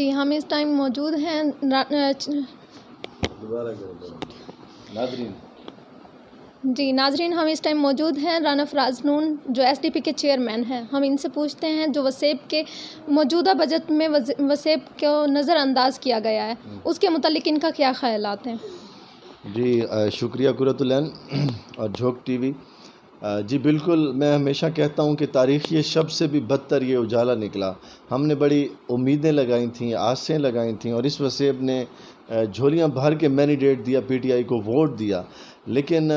جی ہم اس ٹائم موجود ہیں ناظرین ہم اس ٹائم موجود ہیں رانا فراز نون جو ایس ڈی پی کے چیئرمین ہیں. ہم ان سے پوچھتے ہیں جو وسیب کے موجودہ بجٹ میں وسیب کو نظر انداز کیا گیا ہے اس کے متعلق ان کا کیا خیالات ہیں. جی شکریہ قرۃ العین اور جھوک ٹی وی. جی بالکل، میں ہمیشہ کہتا ہوں کہ تاریخ یہ شب سے بھی بدتر یہ اجالا نکلا. ہم نے بڑی امیدیں لگائی تھیں، آسیں لگائی تھیں، اور اس وسیب نے جھولیاں بھر کے مینیڈیٹ دیا، پی ٹی آئی کو ووٹ دیا. لیکن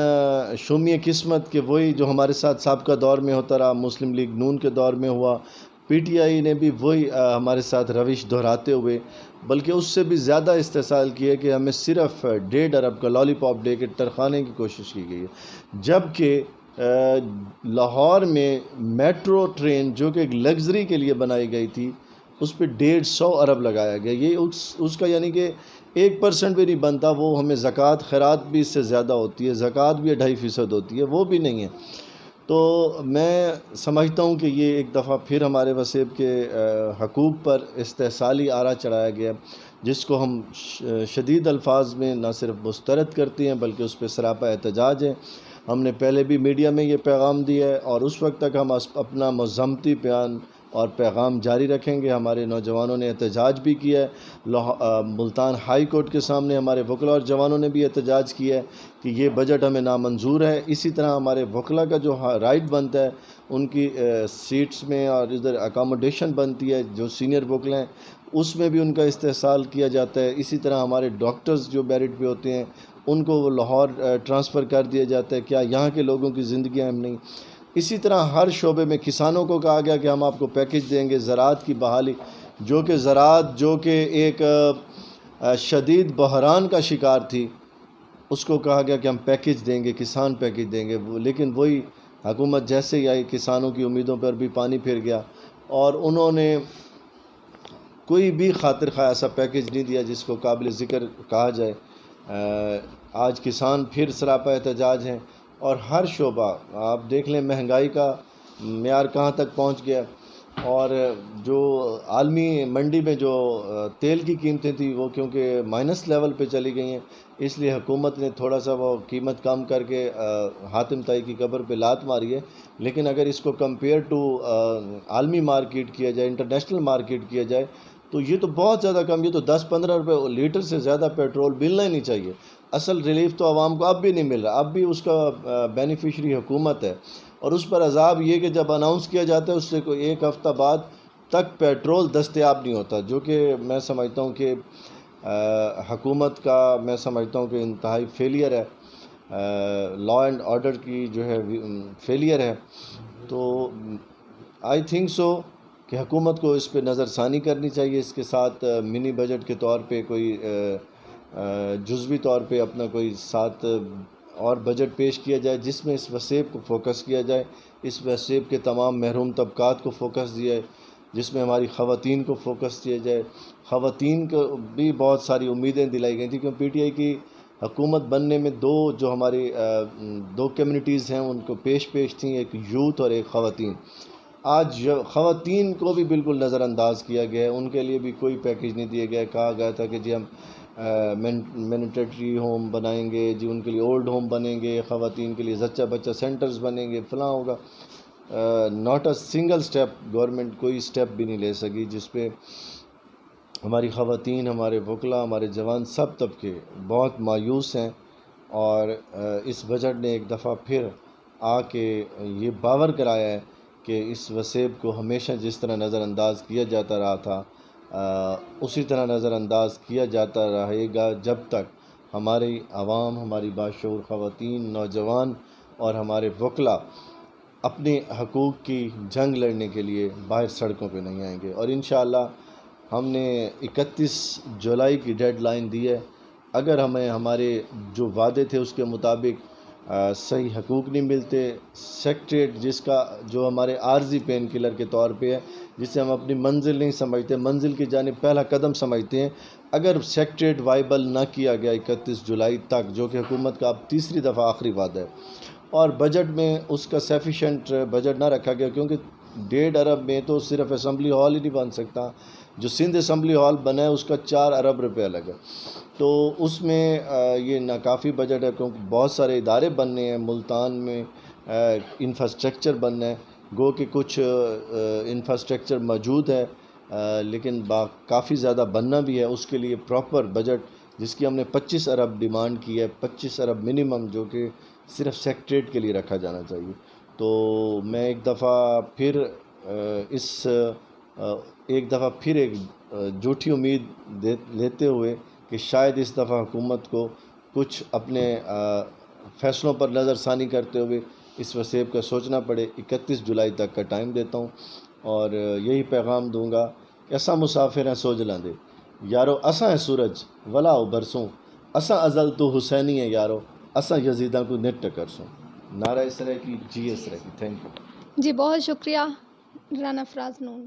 شومی قسمت کہ وہی جو ہمارے ساتھ سابقہ دور میں ہوتا رہا، مسلم لیگ نون کے دور میں ہوا، پی ٹی آئی نے بھی وہی ہمارے ساتھ روش دہراتے ہوئے بلکہ اس سے بھی زیادہ استحصال کیا کہ ہمیں صرف 1.5 ارب کا لالی پاپ دے کے ٹرخانے کی کوشش کی گئی ہے. جبکہ لاہور میں میٹرو ٹرین جو کہ ایک لگژری کے لیے بنائی گئی تھی اس پہ 150 ارب لگایا گیا. یہ اس کا یعنی کہ 1% بھی نہیں بنتا. وہ ہمیں زکوٰۃ خیرات بھی اس سے زیادہ ہوتی ہے، زکوٰۃ بھی 2.5% ہوتی ہے، وہ بھی نہیں ہے. تو میں سمجھتا ہوں کہ یہ ایک دفعہ پھر ہمارے وسیب کے حقوق پر استحصالی آرا چڑھایا گیا، جس کو ہم شدید الفاظ میں نہ صرف مسترد کرتے ہیں بلکہ اس پہ سراپا احتجاج ہے. ہم نے پہلے بھی میڈیا میں یہ پیغام دیا ہے اور اس وقت تک ہم اپنا مذمتی بیان اور پیغام جاری رکھیں گے. ہمارے نوجوانوں نے احتجاج بھی کیا ہے، ملتان ہائی کورٹ کے سامنے ہمارے وکلاء اور جوانوں نے بھی احتجاج کیا ہے کہ یہ بجٹ ہمیں نامنظور ہے. اسی طرح ہمارے وکلاء کا جو رائٹ بنتا ہے ان کی سیٹس میں اور ادھر اکاموڈیشن بنتی ہے، جو سینئر وکلاء ہیں اس میں بھی ان کا استحصال کیا جاتا ہے. اسی طرح ہمارے ڈاکٹرز جو میرٹ پہ ہوتے ہیں ان کو وہ لاہور ٹرانسفر کر دیا جاتا ہے. کیا یہاں کے لوگوں کی زندگیاں ہم نہیں؟ اسی طرح ہر شعبے میں کسانوں کو کہا گیا کہ ہم آپ کو پیکج دیں گے. زراعت کی بحالی، جو کہ زراعت جو کہ ایک شدید بحران کا شکار تھی، اس کو کہا گیا کہ ہم پیکج دیں گے، کسان پیکج دیں گے. لیکن وہی حکومت جیسے ہی آئی کسانوں کی امیدوں پر بھی پانی پھر گیا اور انہوں نے کوئی بھی خاطر خواہ ایسا پیکج نہیں دیا جس کو قابل ذکر کہا جائے. آج کسان پھر سراپا احتجاج ہیں اور ہر شعبہ آپ دیکھ لیں مہنگائی کا معیار کہاں تک پہنچ گیا. اور جو عالمی منڈی میں جو تیل کی قیمتیں تھیں وہ کیونکہ مائنس لیول پہ چلی گئی ہیں، اس لیے حکومت نے تھوڑا سا وہ قیمت کم کر کے حاتم طائی کی قبر پہ لات ماری ہے. لیکن اگر اس کو کمپیئر ٹو عالمی مارکیٹ کیا جائے، انٹرنیشنل مارکیٹ کیا جائے تو یہ تو بہت زیادہ کم. یہ تو 10-15 روپے لیٹر سے زیادہ پیٹرول ملنا ہی نہیں چاہیے. اصل ریلیف تو عوام کو اب بھی نہیں مل رہا، اب بھی اس کا بینیفیشری حکومت ہے. اور اس پر عذاب یہ کہ جب اناؤنس کیا جاتا ہے اس سے کوئی 1 ہفتہ بعد تک پیٹرول دستیاب نہیں ہوتا، جو کہ میں سمجھتا ہوں کہ حکومت کا میں سمجھتا ہوں کہ انتہائی فیلئر ہے، لا اینڈ آرڈر کی جو ہے فیلئر ہے. تو آئی تھنک سو کہ حکومت کو اس پہ نظر ثانی کرنی چاہیے. اس کے ساتھ منی بجٹ کے طور پہ کوئی جزوی طور پہ اپنا کوئی ساتھ اور بجٹ پیش کیا جائے جس میں اس وسیب کو فوکس کیا جائے، اس وسیب کے تمام محروم طبقات کو فوکس دیا جائے، جس میں ہماری خواتین کو فوکس کیا جائے. خواتین کو بھی بہت ساری امیدیں دلائی گئی تھیں کیونکہ پی ٹی آئی کی حکومت بننے میں جو ہماری 2 کمیونٹیز ہیں ان کو پیش تھیں، ایک یوتھ اور ایک خواتین. آج خواتین کو بھی بالکل نظر انداز کیا گیا ہے، ان کے لیے بھی کوئی پیکج نہیں دیا گیا. کہا گیا تھا کہ جی ہم مینیٹری ہوم بنائیں گے، جی ان کے لیے اولڈ ہوم بنیں گے، خواتین کے لیے زچہ بچہ سینٹرز بنیں گے، فلاں ہوگا. Not a single step government کوئی سٹیپ بھی نہیں لے سکی جس پہ ہماری خواتین، ہمارے وکلاء، ہمارے جوان سب طبقے بہت مایوس ہیں. اور اس بجٹ نے ایک دفعہ پھر آ کے یہ باور کرایا ہے کہ اس وسیب کو ہمیشہ جس طرح نظر انداز کیا جاتا رہا تھا اسی طرح نظر انداز کیا جاتا رہے گا جب تک ہماری عوام، ہماری باشعور خواتین، نوجوان اور ہمارے وکلاء اپنے حقوق کی جنگ لڑنے کے لیے باہر سڑکوں پہ نہیں آئیں گے. اور انشاءاللہ ہم نے 31 جولائی کی ڈیڈ لائن دی ہے. اگر ہمیں ہمارے جو وعدے تھے اس کے مطابق صحیح حقوق نہیں ملتے، سیکٹریٹ جس کا جو ہمارے عارضی پین کلر کے طور پہ ہے، جسے ہم اپنی منزل نہیں سمجھتے، منزل کی جانب پہلا قدم سمجھتے ہیں، اگر سیکٹریٹ وائبل نہ کیا گیا 31 جولائی تک، جو کہ حکومت کا اب تیسری دفعہ آخری وعدہ ہے، اور بجٹ میں اس کا سفیشینٹ بجٹ نہ رکھا گیا کیونکہ 1.5 ارب میں تو صرف اسمبلی ہال ہی نہیں بن سکتا. جو سندھ اسمبلی ہال بنا ہے اس کا 4 ارب روپیہ لگا. تو اس میں یہ ناکافی بجٹ ہے, کیونکہ بہت سارے ادارے بننے ہیں ملتان میں, انفراسٹرکچر بننا ہے. گو کہ کچھ انفراسٹرکچر موجود ہے لیکن کافی زیادہ بننا بھی ہے. اس کے لیے پراپر بجٹ جس کی ہم نے 25 ارب ڈیمانڈ کی ہے, 25 ارب منیمم, جو کہ صرف سیکٹریٹ کے لیے رکھا جانا چاہیے. تو میں ایک دفعہ پھر ایک جھوٹی امید لیتے ہوئے کہ شاید اس دفعہ حکومت کو کچھ اپنے فیصلوں پر نظر ثانی کرتے ہوئے اس وسیب کا سوچنا پڑے. 31 جولائی تک کا ٹائم دیتا ہوں اور یہی پیغام دوں گا کہ اساں مسافر ہیں سوجلاں دے یارو, اساں ہے سورج ولا برسوں, اساں ازل تو حسینی ہے یارو, اساں یزیداں کو نٹ ٹکر سوں. نعرہ اسرا کی, جی اسرا کی. Thank you. جی بہت شکریہ رانا فراز نون.